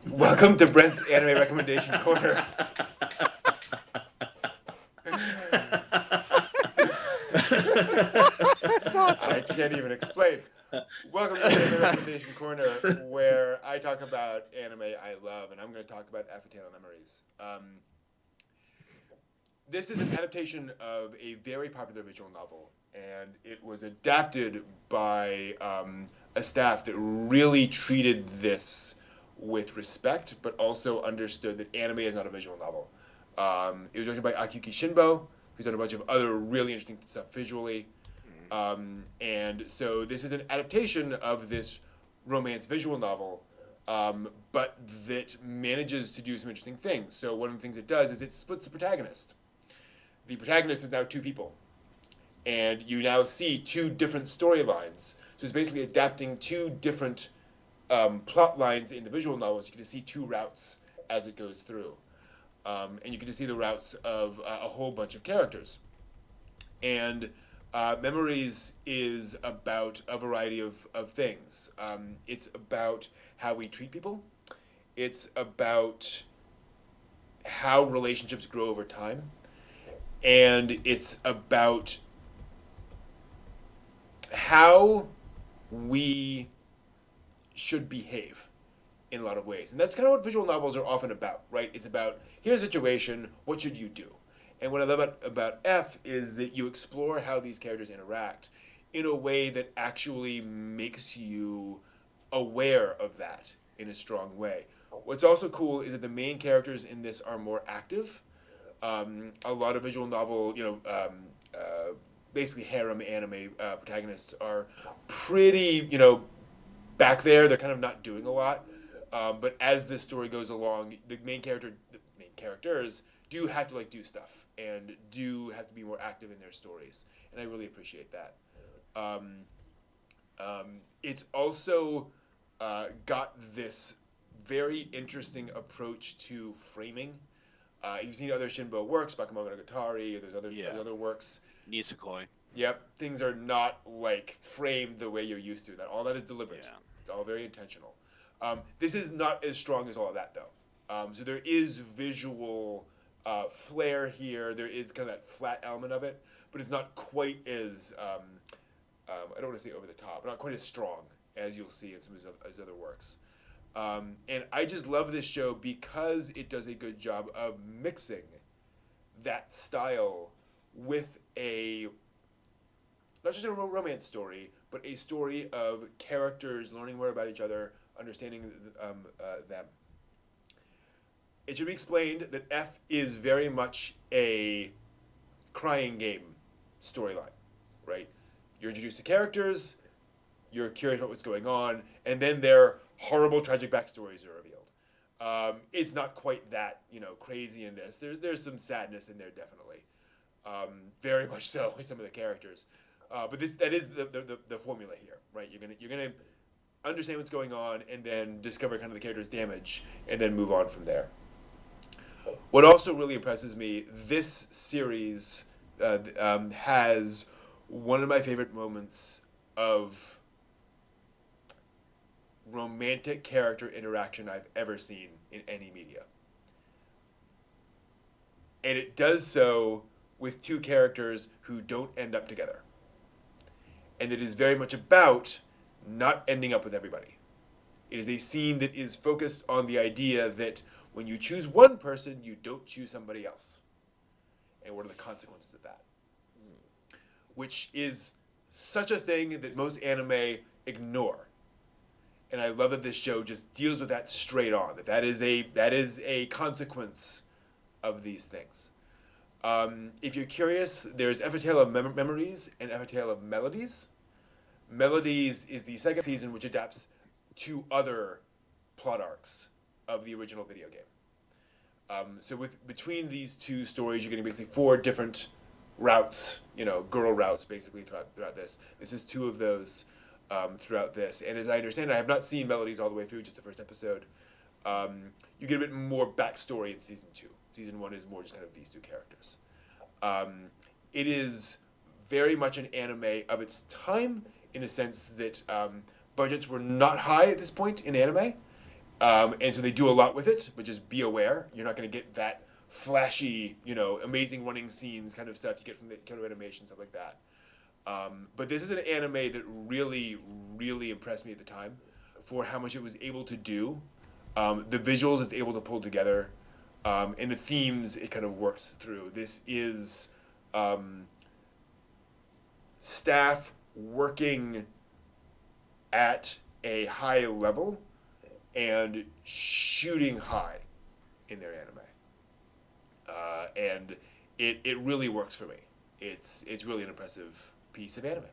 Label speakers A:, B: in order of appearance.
A: Welcome to Brent's Anime Recommendation Corner. I can't even explain. Welcome to the Anime Recommendation Corner, where I talk about anime I love, and I'm going to talk about Fairy Tale Memories. This is an adaptation of a very popular visual novel, and it was adapted by a staff that really treated this with respect, but also understood that anime is not a visual novel. It was directed by Akiyuki Shinbo, who's done a bunch of other really interesting stuff visually. And so this is an adaptation of this romance visual novel, but that manages to do some interesting things. So one of the things it does is it splits the protagonist. The protagonist is now two people, and you now see two different storylines. So it's basically adapting two different plot lines in the visual novels. You get to see two routes as it goes through, and you get to see the routes of a whole bunch of characters. And Memories is about a variety of things. It's about how we treat people. It's about how relationships grow over time. And it's about how we should behave in a lot of ways. And that's kind of what visual novels are often about, right? It's about, here's a situation, what should you do? And what I love about F is that you explore how these characters interact in a way that actually makes you aware of that in a strong way. What's also cool is that the main characters in this are more active. A lot of visual novel, basically harem anime protagonists are pretty, back there. They're kind of not doing a lot. But as this story goes along, the main characters do have to do stuff and do have to be more active in their stories, and I really appreciate that. It's also got this very interesting approach to framing. You've seen other Shinbo works, Bakemonogatari, there's other works.
B: Nisekoi.
A: Yep, things are not framed the way you're used to. All that is deliberate.
B: Yeah.
A: It's all very intentional. This is not as strong as all of that though. So there is visual flair here. There is kind of that flat element of it, but it's not quite as I don't want to say over the top, but not quite as strong as you'll see in some of his other works. And I just love this show because it does a good job of mixing that style with not just a romance story, but a story of characters learning more about each other, understanding them. It should be explained that F is very much a crying game storyline, right? You're introduced to characters, you're curious about what's going on, and then their horrible, tragic backstories are revealed. It's not quite that crazy in this. There's some sadness in there, definitely, very much so with some of the characters. But that is the formula here, right? You're gonna understand what's going on, and then discover kind of the character's damage, and then move on from there. What also really impresses me, this series has one of my favorite moments of romantic character interaction I've ever seen in any media. And it does so with two characters who don't end up together. And it is very much about not ending up with everybody. It is a scene that is focused on the idea that when you choose one person, you don't choose somebody else. And what are the consequences of that? Which is such a thing that most anime ignore. And I love that this show just deals with that straight on. That is a consequence of these things. If you're curious, there's Fairy Tale of Memories and Fairy Tale of Melodies. Melodies is the second season, which adapts two other plot arcs of the original video game. So between these two stories, you're getting basically four different routes, girl routes, basically throughout this. This is two of those throughout this. And as I understand it, I have not seen Melodies all the way through, just the first episode. You get a bit more backstory in season 2. Season 1 is more just kind of these two characters. It is very much an anime of its time in the sense that budgets were not high at this point in anime, And so they do a lot with it, but just be aware. You're not going to get that flashy, amazing running scenes kind of stuff you get from the Kyoto Animation, stuff like that. But this is an anime that really, really impressed me at the time for how much it was able to do. The visuals it's able to pull together, and the themes it kind of works through. This is staff working at a high level and shooting high in their anime. And it really works for me. It's really an impressive piece of anime.